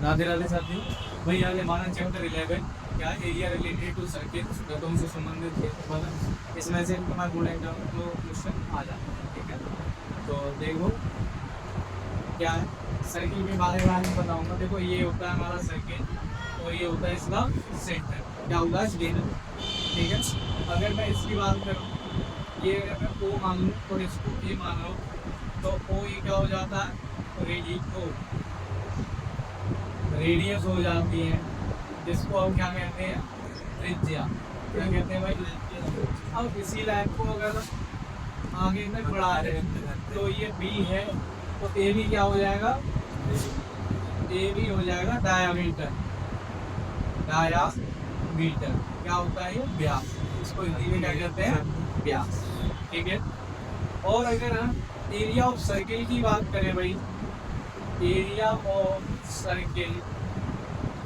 राधे राधे साथियों। वही आगे हमारा चैप्टर 11 क्या एरिया रिलेटेड टू सर्किट गतों से संबंधित क्षेत्रफल, इसमें से मैं बोलेगा तो क्वेश्चन आ जाता है। ठीक है, तो देखो क्या है, सर्किल के बारे में बताऊंगा। देखो ये होता है हमारा सर्किल और ये होता है इसका सेंटर, क्या होगा इस लेवल। ठीक है, अगर मैं इसकी बात करूँ, ये अगर मैं ओ मान लूँ और इसको ए मान लो, तो ओ ये क्या हो जाता है, रेडियस हो जाती है, जिसको हम क्या कहते हैं, त्रिज्या। क्या कहते हैं भाई। अब इसी लाइन को अगर आगे में बढ़ा रहे तो ये बी है, तो ए भी क्या हो जाएगा, ए भी हो जाएगा डायामीटर। डायामीटर क्या होता है, ये व्यास, इसको हिंदी में क्या कहते हैं, व्यास। ठीक है, और अगर हम एरिया ऑफ सर्किल की बात करें भाई, एरिया ऑफ सर्किल,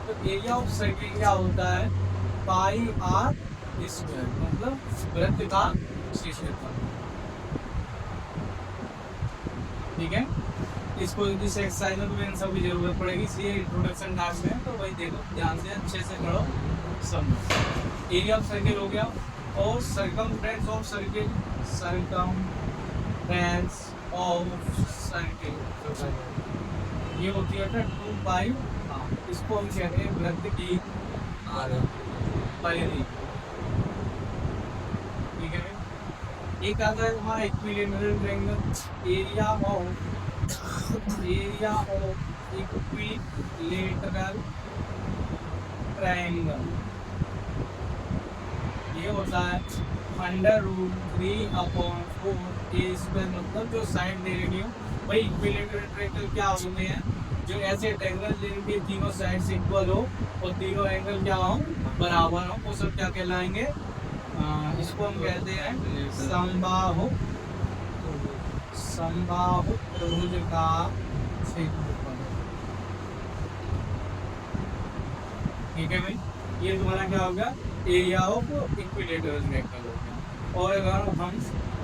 तो एरिया ऑफ सर्किल क्या होता है, पाई आर स्क्वायर, मतलब वृत्त का क्षेत्रफल। ठीक है, इसको इस एक्सरसाइज में तुम्हें इन सब की जरूरत पड़ेगी, इसलिए इंट्रोडक्शन टाइम में तो भाई देखो ध्यान से अच्छे से पढ़ो समझो। एरिया ऑफ सर्किल हो गया, और circumference of circle, circumference of circle ये होती है 2 पाई, इसको हम कहते हैं वृत्त की परिधि। ठीक है, एक आता है हमारा equilateral triangle, area of equilateral triangle ये होता है √3/4 मतलब जो साइड दे रही हूँ भाई। इक्विलेटरल ट्रायंगल क्या होते हैं, जो ऐसे ट्रायंगल जिनके तीनों साइड से इक्वल हो और तीनों एंगल क्या हो, बराबर हो, वो सब क्या कहलाएंगे, इसको हम कहते हैं समबाहु त्रिभुज का क्षेत्रफल। ठीक है भाई, ये तुम्हारा क्या होगा, एरिया ऑफ इक्विलेटरल ट्रायंगल हो गया। और अगर हम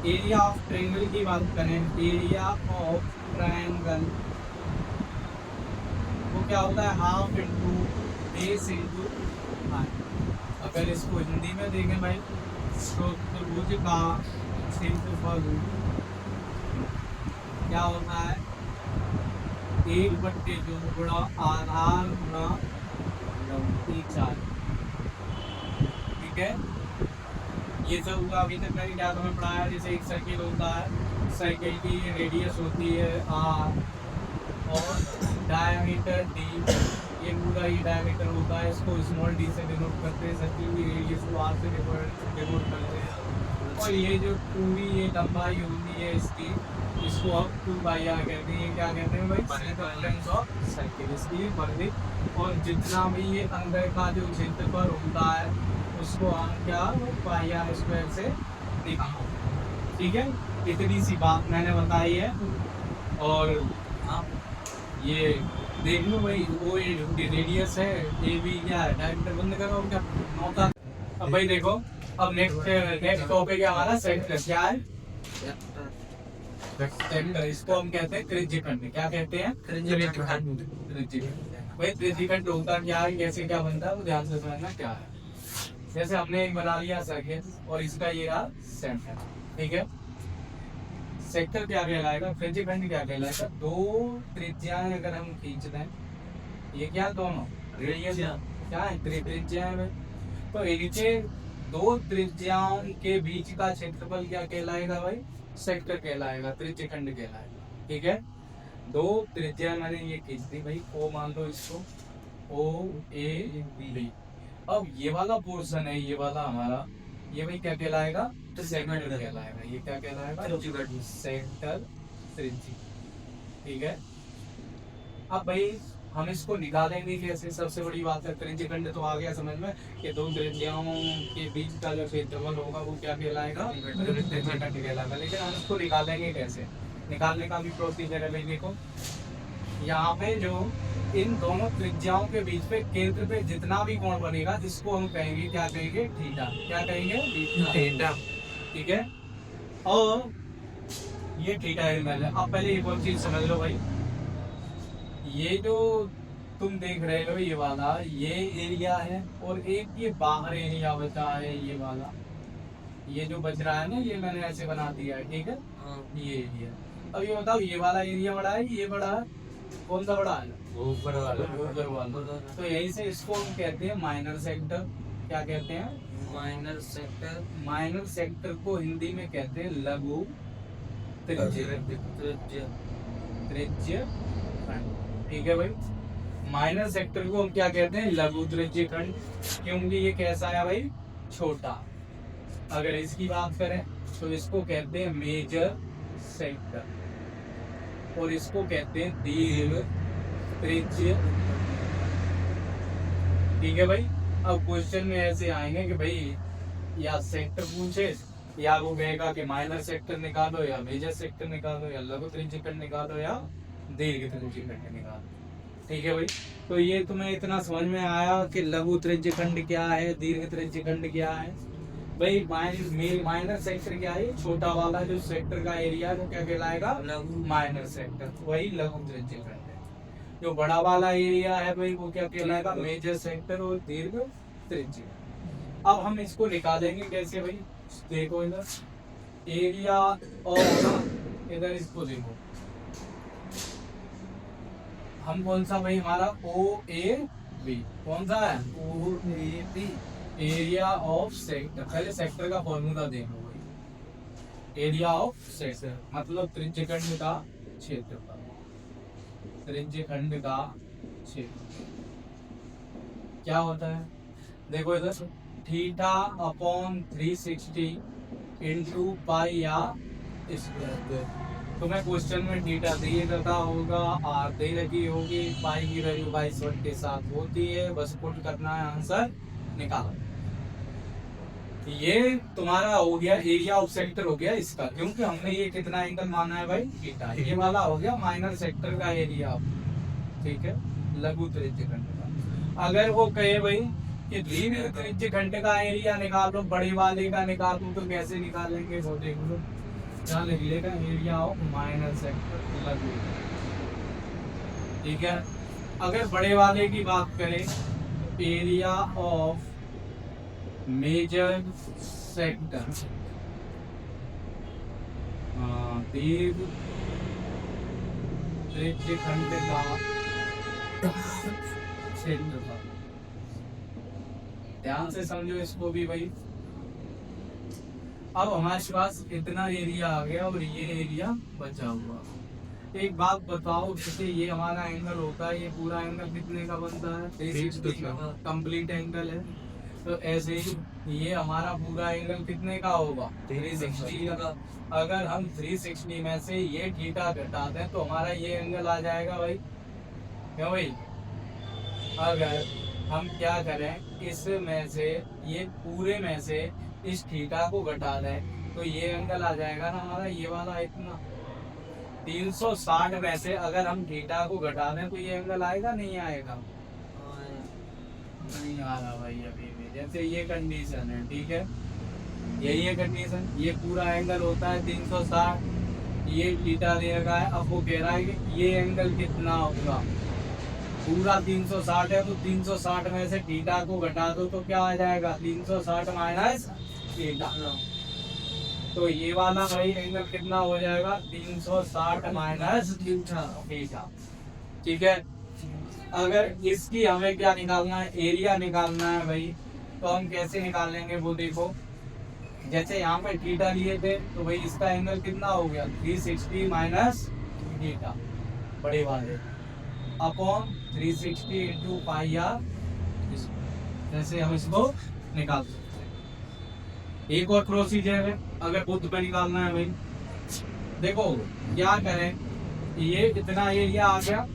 एरिया ऑफ ट्रायंगल की बात करें, एरिया ऑफ ट्रायंगल वो क्या होता है, half into base into height. अगर इसको हिंदी में देखें भाई, तो त्रिभुज का क्षेत्रफल क्या होता है, 1/2 गुणा आधार गुणा ऊंचाई। ठीक है, ये सब हुआ। अभी तक मैंने क्या तुम्हें पढ़ाया, जैसे एक सर्किल होता है, सर्किल की रेडियस होती है r और डायमीटर d, ये पूरा ही डायमीटर होता है, इसको स्मॉल d से डिनोट करते हैं, सर्किल की रेडियस को r से डिनोट करते हैं। और ये जो पूरी ये लंबाई होती है इसकी, इसको हम 2πr कहते हैं। क्या कहते हैं भाई, सर्कमफ्रेंस ऑफ सर्किल, इसकी परिधि। और जितना भी ये अंदर का जो क्षेत्रफल होता है उसको हम क्या πr स्क्वायर से दिखाओ। ठीक है, इतनी सी बात मैंने बताई है। और ये देख लो भाई, वो रेडियस है, ए बी क्या है, डायमीटर बंद करो क्या होता। अब भाई देखो, अब नेक्स्ट टॉपिक है हमारा सेक्टर। क्या है सेक्टर, इसको हम कहते हैं त्रिज्यखंड। क्या कहते हैं, त्रिज्यखंड। भाई त्रिज्यखंड होता क्या है, कैसे क्या बनता है, वो ध्यान से समझना क्या है। जैसे हमने एक बना लिया सर्किल और इसका ये रहा सेंटर। ठीक है, सेक्टर क्या कहलाएगा, त्रिज्यखंड क्या कहलाएगा, दो त्रिज्याएं अगर हम खींच दें, ये क्या दोनों रेडियस क्या है, त्रिज्याएं में, तो नीचे दो त्रिज्याओं के बीच का क्षेत्रफल क्या कहलाएगा भाई, सेक्टर कहलाएगा, त्रिज्यखंड कहलाएगा। ठीक है, दो त्रिज्या मैंने ये खींच दी भाई, ओ मान लो इसको, ओ ए बी। अब ये वाला पोर्शन है, ये वाला हमारा, ये भाई क्या कहलाएगा, सेक्टर कहलाएगा। ये क्या कहलाएगा, सेक्टर त्रिज्या। ठीक है, अब भाई हम इसको निकालेंगे कैसे, सबसे बड़ी बात है, त्रिज्यखंड तो आ गया समझ में कि दो त्रिज्याओं के बीच का जो क्षेत्रफल होगा वो क्या कहलाएगा, त्रिज्यखंड कहलाएगा। लेकिन हम इसको निकालेंगे कैसे, निकालने का भी प्रोसीजर है भाई। देखो यहाँ पे जो इन दोनों त्रिज्याओं के बीच पे केंद्र पे जितना भी कोण बनेगा, जिसको हम कहेंगे क्या कहेंगे, थीटा। क्या कहेंगे, थीटा। ठीक है, और ये थीटा एंगल है। अब पहले एक और चीज समझ लो भाई, ये जो तुम देख रहे हो ये वाला ये एरिया है और एक ये बाहर एरिया बचा है ये वाला, ये जो बच रहा है ना ये मैंने ऐसे बना दिया है, ठीक है। ये एरिया, अब ये बताओ ये वाला एरिया बड़ा है ये बड़ा है, कौन सा बड़ा है? ऊपर वाला। ऊपर वाला। तो यही से इसको हम कहते हैं माइनर सेक्टर। क्या कहते हैं? Minor sector. माइनर सेक्टर को हिंदी में कहते हैं लघु त्रिज्य खंड, ठीक है भाई। माइनर सेक्टर को हम क्या कहते हैं? लघु त्रिज्य खंड, क्योंकि ये कैसा है भाई? छोटा। अगर इसकी बात करें तो इसको कहते हैं मेजर सेक्टर और इसको कहते हैं दीर्घ त्रिज्य, ठीक है भाई। अब क्वेश्चन में ऐसे आएंगे कि भाई या सेक्टर पूछे या वो कहेगा कि माइनर सेक्टर निकालो या मेजर सेक्टर निकालो या लघु त्रिज्य खंड निकालो या दीर्घ त्रिज्य खंड निकालो, ठीक है भाई। तो ये तुम्हें इतना समझ में आया कि लघु त्रिज्य खंड क्या है, दीर्घ त्रिज्य खंड क्या है भाई। माइनर सेक्टर क्या है? छोटा वाला जो सेक्टर का एरिया है वो क्या कहलाएगा? माइनर सेक्टर, वही लघु त्रिज्य खंड है। जो बड़ा वाला एरिया है भाई वो क्या कहलाएगा? मेजर सेक्टर और दीर्घ त्रिज्य। अब हम इसको निकालेंगे कैसे भाई? देखो इधर एरिया और इधर इसको देखो, हम कौन सा भाई हमारा OAB कौन सा है? OAB area of sector. पहले सेक्टर का फॉर्मूला देखो भाई। एरिया ऑफ सेक्टर मतलब त्रिज्य खंड का क्षेत्रफल, त्रिज्य खंड का क्षेत्रफल क्या होता है? देखो इधर theta upon 360 into pi r square. तुम्हें क्वेश्चन में थीटा दिए रहता होगा, आर दे रखी होगी, पाई की वैल्यू 22/7 होती है, बस पुट करना है, आंसर निकालो। ये तुम्हारा हो गया एरिया ऑफ सेक्टर हो गया इसका, क्योंकि हमने ये कितना एंगल माना है भाई? थीटा। ये वाला हो गया माइनर सेक्टर का एरिया, ठीक है, लघु त्रिज्य खंड का। अगर वो कहे भाई कि दीर्घ त्रिज्य खंड का एरिया निकालो, बड़े वाले का निकालो, तो कैसे निकालेंगे वो देख लो। क्या लिखेगा? एरिया ऑफ माइनर सेक्टर लघु, ठीक है। अगर बड़े वाले की बात करें एरिया ऑफ मेजर सेक्टर, दीर्घ त्रिज्य खंड का क्षेत्रफल। ध्यान से समझो इसको भी भाई। अब हमारे पास इतना एरिया आ गया और ये एरिया बचा हुआ। एक बात बताओ, जैसे ये हमारा एंगल होता है, ये पूरा एंगल कितने का बनता है? 360 का कंप्लीट एंगल है। तो ऐसे ही ये हमारा पूरा एंगल कितने का होगा? 360 का। अगर हम 360 में से ये थीटा घटा दें तो हमारा ये एंगल आ जाएगा भाई, क्यों भाई? अगर हम क्या करें, इसमें से ये पूरे में से इस थीटा को घटा दें तो ये एंगल आ जाएगा ना हमारा ये वाला इतना 360 में से अगर हम थीटा को घटा दें तो ये एंगल आएगा नहीं आएगा? नहीं आ रहा भाई अभी भी। जैसे ये कंडीशन है, ठीक है, यही है कंडीशन। ये पूरा एंगल होता है 360, ये थीटा दे रखा है। अब वो कह रहा है कि ये एंगल कितना होगा? पूरा 360 है तो 360 में से थीटा को घटा दो तो क्या आ जाएगा? 360 माइनस थीटा। तो ये वाला भाई एंगल कितना हो जाएगा? 360 माइनस थीटा, ठीक है। अगर इसकी हमें क्या निकालना है? एरिया निकालना है भाई। तो हम कैसे निकालेंगे वो देखो। जैसे यहाँ पे थीटा लिए थे तो भाई इसका एंगल कितना हो गया? 360 माइनस थीटा बड़े वाले अपॉन 360 इंटू पाई आर। जैसे हम इसको निकाल सकते हैं। एक और प्रोसीजर है अगर बुद्ध पे निकालना है भाई। देखो क्या करें, ये इतना एरिया आ गया।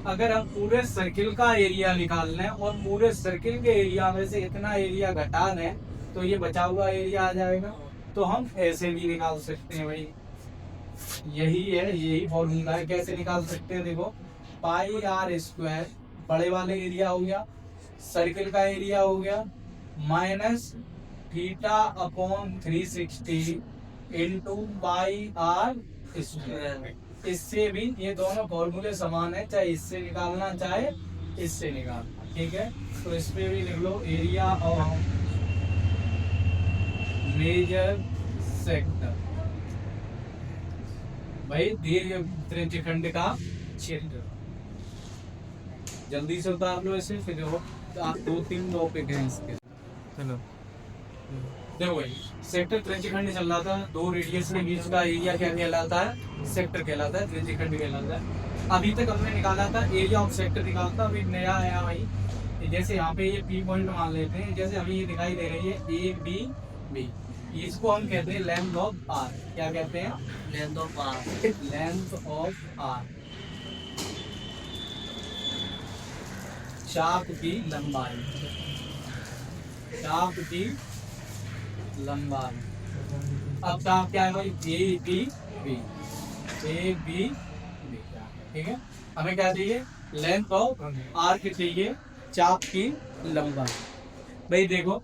अगर हम पूरे सर्किल का एरिया निकालना है और पूरे सर्किल के एरिया में से इतना एरिया घटा दें तो ये बचा हुआ एरिया आ जाएगा। तो हम ऐसे भी निकाल सकते हैं भाई, यही है, यही फॉर्मूला है। कैसे निकाल सकते हैं? देखो पाई आर स्क्वायर बड़े वाले एरिया हो गया, सर्किल का एरिया हो गया, minus theta upon 360 into pi r square. इससे भी ये दोनों फॉर्मूले समान है, चाहे इससे निकालना चाहे इससे निकालना, ठीक है। तो इस पे भी लिख लो एरिया ऑफ मेजर सेक्टर, भाई दीर्घ त्रिज्यखंड का क्षेत्र। जल्दी से उतार लो इसे, फिर देखो 2-3 टॉपिक हैं इसके। चलो देखो भाई, सेक्टर त्रिज्यखंड चल रहा था, दो रेडियस के बीच का एरिया क्या कहलाता है? सेक्टर कहलाता है, त्रिज्यखंड कहलाता है। अभी तक हमने निकाला था एरिया ऑफ सेक्टर निकालता, अभी नया आया भाई। जैसे यहाँ पे ये पी पॉइंट मान लेते हैं, जैसे हमें ये दिखाई दे रही है ए बी बी, इसको हम कहते हैं लेंथ ऑफ आर। क्या कहते हैं? Length of r. Length of r, चाप की लंबाई, चाप की लंबाई। अब चाप क्या है भाई? A B B, A B B, ठीक है। हमें क्या चाहिए? लेंथ ऑफ आर की चाहिए, चाप की लंबाई। भाई देखो,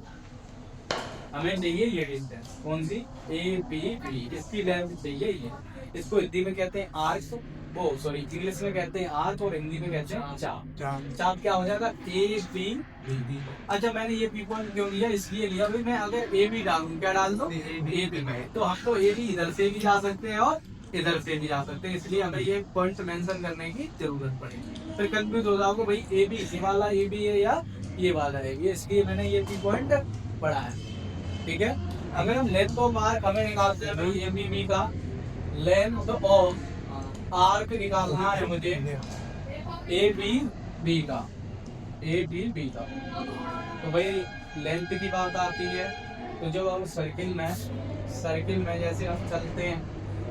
हमें चाहिए ये डिस्टेंस, कौन सी? ए बी बी, इसकी लेंथ चाहिए ये। इसको हिंदी में कहते हैं आर्क, वो सॉरी इंग्लिश में कहते हैं आर्क और हिंदी में कहते हैं चाप। चाप क्या हो जाएगा? A B B. अच्छा, मैंने ये बी पॉइंट क्यों लिया? इसलिए लिया भाई, मैं अगर ए बी डालूं, क्या डाल दो? ए बी में, तो हम तो ए बी इधर से भी जा सकते हैं और इधर से भी जा सकते हैं, इसलिए हमें ये पॉइंट मेंशन करने की जरूरत पड़ेगी। फिर कंफ्यूज हो जाओगे भाई ए बी ये वाला ए बी है या ये वाला है, इसलिए मैंने ये बी पॉइंट पढ़ा है, ठीक है। अगर हम लेंथ ऑफ आर्क हमें निकालते हैं भाई, ए बी बी का लेंथ ऑफ आर्क निकालना है मुझे, ए बी बी का, ए बी बी का। तो भाई लेंथ की बात आती है, तो जब हम सर्किल में जैसे हम चलते हैं,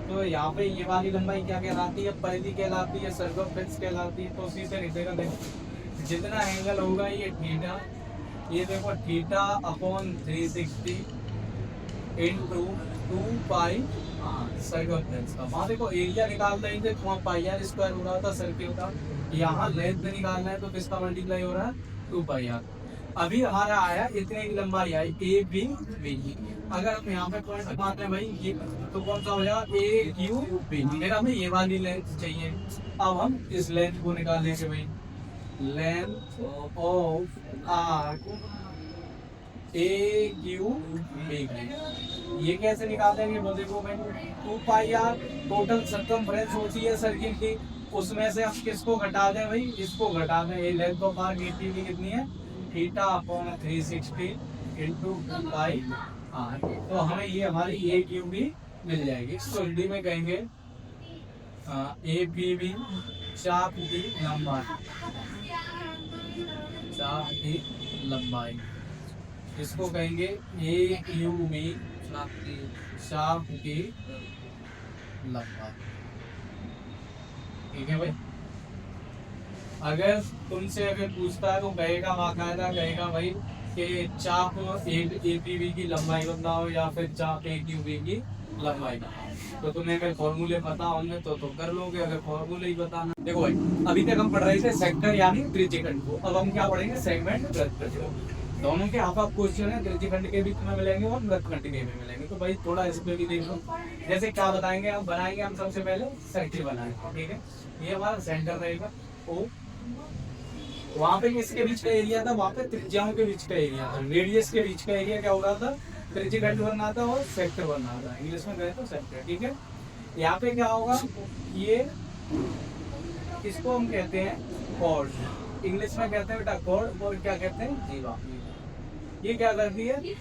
तो यहाँ पे ये वाली लंबाई क्या कहलाती है? परिधि कहलाती है, सर्कमफ्रेंस कहलाती है। तो उसी से लिखेगा, देखो जितना एंगल होगा ये थीटा, ये देखो थीटा अपॉन 360 इंटू 2 पाई सर्कमफ्रेंस का। वहाँ देखो एरिया निकालना ही थे, वहाँ पाई आर स्क्वायर हो रहा था सर्किल का। यहाँ लेंथ निकालना है तो किसका मल्टीप्लाई हो रहा है? 2 पाई आर। अभी हमारा आया इतने की लंबाई आई ए बी बी। अगर हम यहाँ पे पॉइंट मानते हैं भाई ये, तो कौन सा हो जाएगा? ए क्यू बी। मेरा हमें ये वाली लेंथ चाहिए। अब हम इस लेंथ को निकालेंगे भाई, length of arc A Q B. ये कैसे निकालेंगे? वो देखो भाई 2 पाई आर टोटल सर्कमफ्रेंस होती है सर्किल की, उसमें से हम किसको घटा दें भाई? इसको घटा दें। ये length of arc A B कितनी है? Theta upon 360 into 2 pi r. तो हमें ये हमारी ए क्यू बी मिल जाएगी। इसको हिंदी में कहेंगे ए बी बी, चाप की लंबाई, चाप की लंबाई। इसको कहेंगे ए क्यू बी, चाप की लंबाई, ठीक है भाई। अगर तुमसे अगर पूछता है तो कहेगा, बाकायदा कहेगा भाई कि चाप ए पी बी की लंबाई बताओ या फिर चाप ए क्यू बी की लंबाई बताओ। तो तुम्हें अगर फॉर्मूले पता होंगे तो कर लोगे, अगर फॉर्मूले ही बताना। देखो भाई, अभी तक हम पढ़ रहे थे सेक्टर यानी त्रिज्यखंड को, अब हम क्या पढ़ेंगे? सेगमेंट, वृत्तखंड को। दोनों के आप क्वेश्चन है, त्रिज्यखंड के भी तुम्हें मिलेंगे और वृत्तखंड के भी मिलेंगे। तो भाई थोड़ा इस पे भी देख लो। जैसे क्या बताएंगे हम? बनाएंगे हम सबसे पहले सर्किल बनाएंगे, ठीक है। ये हमारा सेंटर रहेगा ओ, वहाँ पे किसके बीच का एरिया था? वहाँ पे त्रिज्याओं के बीच का एरिया था, रेडियस के बीच का एरिया क्या हो रहा था? त्रिज्यखंड बनना था और सेक्टर बनना था। इंग्लिश में कहे तो सेक्टर, ठीक है। यहाँ पे क्या होगा? ये इसको हम कहते हैं कॉर्ड, इंग्लिश में कहते हैं बेटा कॉर्ड, और क्या कहते हैं? जीवा। ये क्या करती है?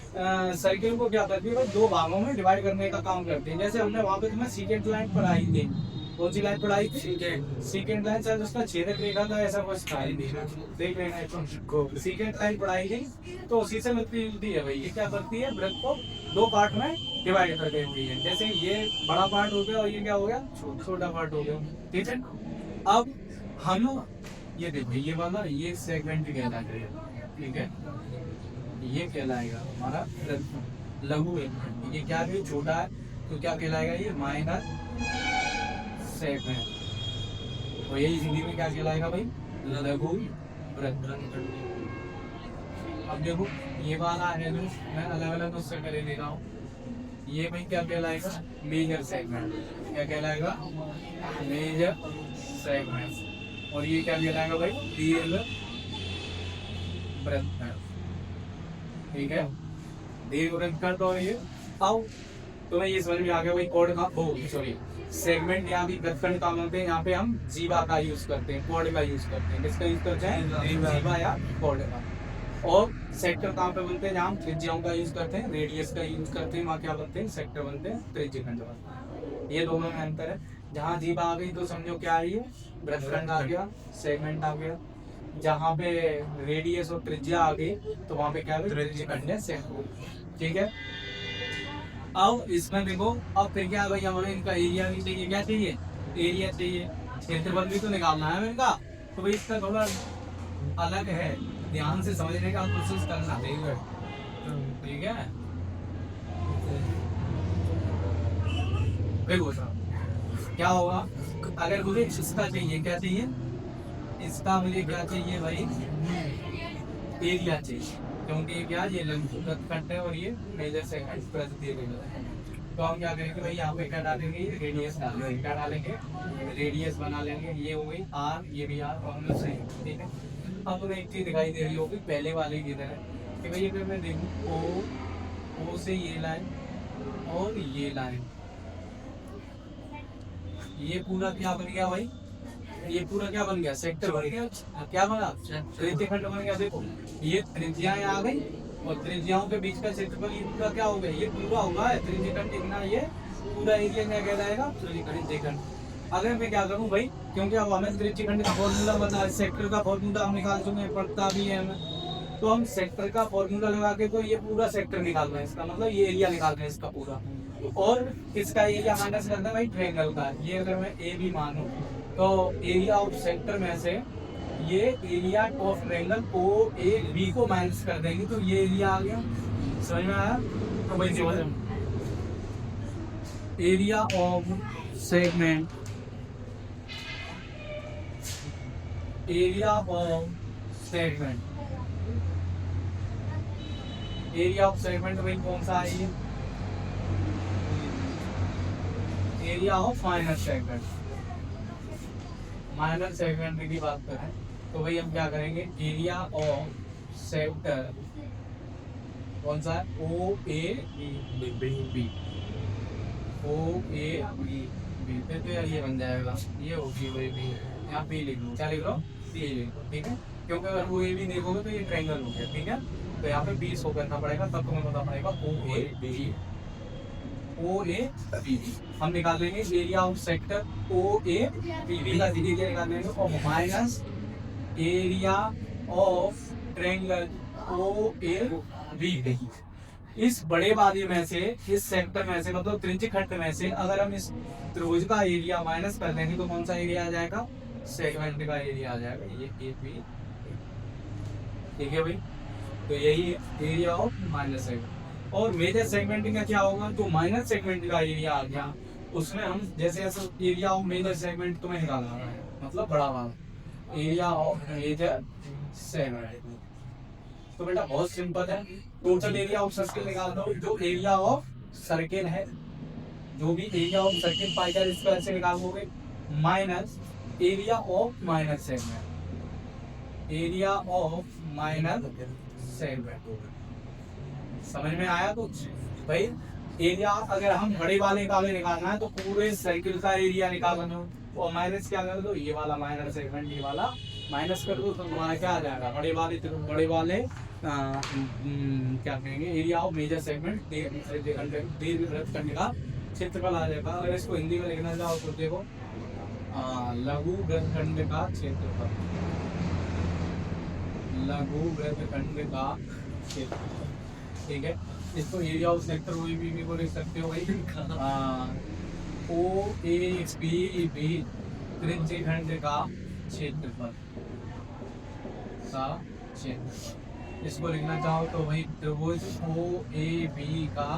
सर्किल को क्या करती है? दो भागों में डिवाइड करने का काम करती है। जैसे हमने वहाँ पे तुम्हें सीकेंट लाइन पढ़ाई थी, कौन सी लाइन पढ़ाई थी? Secant line. शायद उसका छेदक रेखा था, ऐसा कुछ था, देख लेना इसको। सीकेंट लाइन पढ़ाई थी, तो उसी से मिलती है भाई। ये क्या करती है? वृत्त को दो पार्ट में डिवाइड कर देती है। जैसे ये बड़ा पार्ट हो गया और ये क्या हो गया? छोटा पार्ट हो गया, ठीक है। अब हम ये देखो, ये वाला ये सेगमेंट कहलाएगा, ठीक है। ये कहलाएगा हमारा लघु सेगमेंट। ये क्या है? छोटा है, तो क्या कहलाएगा? ये माइनर सेगमेंट। तो यही हिंदी में क्या कहलाएगा भाई? लघु वृत्तखंड। अब देखो ये वाला है जो मैं अलग अलग उससे कर दे रहा हूँ। ये भाई क्या कहलाएगा? Major segment. क्या कहलाएगा? Major segment. और ये क्या कहलाएगा भाई? दीर्घ वृत्तखंड, ठीक है। दीर्घ वृत्तखंड और ये आओ तुम्हें ये समझ में आ गया भाई कोड का सॉरी सेगमेंट यहाँ भी वृत्तखंड काम होते हैं। यहाँ पे हम जीवा का यूज करते हैं, कोड का यूज करते हैं। किसका यूज करते हैं? जीवा या कोड का। और सेक्टर कहाँ पे बनते हैं? जहाँ हम त्रिज्याओं का यूज करते हैं, रेडियस का यूज करते हैं, वहाँ क्या बनते हैं? सेक्टर बनते हैं, त्रिज्यखंड बनते हैं। ये दोनों में अंतर है। जहाँ जीवा आ गई तो समझो क्या है, ये वृत्तखंड आ गया, सेगमेंट आ गया। जहाँ पे रेडियस और त्रिज्या आ गई तो वहाँ पे क्या है? त्रिज्यखंड है, सेक्टर, ठीक है। अब इसमें देखो, अब फिर क्या भाई हमें इनका एरिया भी चाहिए। क्या चाहिए? एरिया चाहिए। क्षेत्रफल भी तो निकालना है इनका, तो भाई इसका थोड़ा अलग है, ध्यान से समझने का कोशिश करना, ठीक है। देखो क्या होगा अगर मुझे इसका चाहिए, क्या चाहिए? इसका मुझे क्या चाहिए भाई? एरिया चाहिए, क्योंकि क्या ये वृत्तखंड है और ये मेजर सेगमेंट प्रति तो हम क्या करेंगे भाई, यहाँ पे क्या डालेंगे? रेडियस डालेंगे। क्या डालेंगे? रेडियस बना लेंगे। ये हो गई आर, ये भी आर, और हम सही, ठीक है। अब तुम्हें एक चीज दिखाई दे रही होगी पहले वाले की तरह कि भाई अगर मैं देखूँ ओ से ये लाइन और ये लाइन, ये पूरा क्या बन गया भाई? ये पूरा क्या बन गया? सेक्टर बन गया। क्या बना? त्रिज्यखंड बन गया। देखो ये त्रिज्याएं आ गई और त्रिज्याओं के बीच का क्षेत्रफल ये पूरा क्या हो गया? ये पूरा होगा त्रिज्यखंड। देखना ये पूरा एरिया क्या कहलाएगा? त्रिज्यखंड। अगर मैं क्या करूं भाई, क्योंकि अब हमें त्रिज्यखंड का फॉर्मूला बता, सेक्टर का फॉर्मूला हम निकाल चुके हैं, पड़ता भी है हमें, तो हम सेक्टर का फॉर्मूला लगा के तो ये पूरा सेक्टर निकाल रहे हैं। इसका मतलब ये एरिया निकाल रहे हैं इसका पूरा, और इसका एरिया माइनस करना है भाई ट्रायंगल का। ये अगर मैं ए भी मानूं तो एरिया ऑफ सेक्टर में से ये area of triangle O A B को माइनस कर देंगे तो ये एरिया आ गया। समझ में आया? तो भाई area of segment, area of segment, area of segment भाई कौन सा है? ये area of minor segment, minor segment की बात करें तो भाई हम क्या करेंगे? एरिया ऑफ सेक्टर कौन सा है? ओ A B, O A B, फिर तो यार ये बन जाएगा, ये होगी वही बी, यहाँ बी लिख लो। क्या लिख लो? बी लिख लो, ठीक है। क्योंकि अगर वो ए बी देखोगे तो ये ट्रायंगल हो गया, ठीक है। तो यहाँ पे बी शो करना पड़ेगा, तब तुम्हें पता पड़ेगा ओ A B, O A B. हम निकाल लेंगे area of sector O A B का एरिया निकाल लेंगे, और minus area of triangle O A B. इस बड़े वाले में से, इस सेक्टर में से, मतलब त्रिज्यखंड में से अगर हम इस त्रिभुज का एरिया माइनस कर देंगे तो कौन सा एरिया आ जाएगा? सेगमेंट का एरिया आ जाएगा, ये ए बी, ठीक है भाई। तो यही एरिया ऑफ माइनर सेगमेंट। और मेजर सेगमेंटिंग का क्या होगा? तो माइनर सेगमेंट का एरिया आ गया, उसमें हम जैसे एरिया ऑफ मेजर सेगमेंट तुम्हें निकालना है, मतलब बड़ा वाला एरिया ऑफ मेजर सेगमेंट। तो बेटा बहुत सिंपल है, टोटल एरिया ऑफ सर्किल निकाल दो। जो एरिया ऑफ सर्किल है, जो भी एरिया ऑफ सर्किल पाई जाए इसको ऐसे निकालोगे, minus area of minor segment, area of minor segment. समझ में आया कुछ भाई? एरिया अगर हम बड़े वाले का भी निकालना है तो पूरे सर्किल का एरिया निकालना हो, और माइनस क्या कर दो? ये वाला माइनर सेगमेंट, ये वाला माइनस कर दो तो तुम्हारा क्या आ जाएगा? बड़े वाले क्या कहेंगे? एरिया ऑफ मेजर सेगमेंट, दीर्घ वृत्तखंड का क्षेत्रफल आ जाएगा। अगर इसको हिंदी में लिखना चाहो तो देखो लघु वृत्तखंड का क्षेत्रफल, लघु वृत्तखंड का क्षेत्रफल, ठीक है। इसको area of sector O B को लिख सकते हो भाई, ओ ए बी त्रिज्यखंड का क्षेत्रफल का क्षेत्रफल। इसको लिखना चाहो तो भाई त्रिभुज ओ ए बी का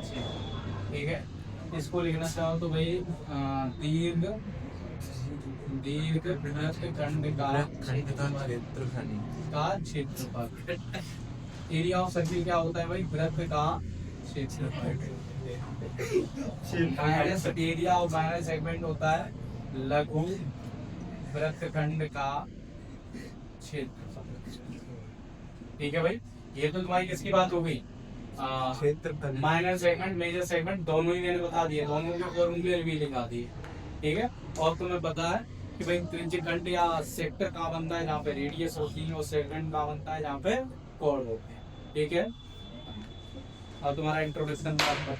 क्षेत्रफल, ठीक है। इसको लिखना चाहो तो भाई दीर्घ वृत्तखंड का क्षेत्रफल। एरिया ऑफ सर्किल क्या होता है भाई? वृत्त का क्षेत्रफल। एरिया ऑफ माइनर सेगमेंट होता है लघु वृत्तखंड का क्षेत्रफल। ठीक है भाई, ये तो तुम्हारी किसकी बात हो गई, क्षेत्रफल माइनर सेगमेंट मेजर सेगमेंट दोनों ही मैंने बता दिए, दोनों के फॉर्मूले भी लिखा दिए। ठीक है, और तुम्हें पता है कि भाई त्रिज्यीय खंड या सेक्टर कहाँ बनता है, जहाँ पे रेडियस होती है, और सेगमेंट कहाँ बनता है, जहाँ पे कोण होते हैं। ठीक है, और तुम्हारा इंट्रोडक्शन बता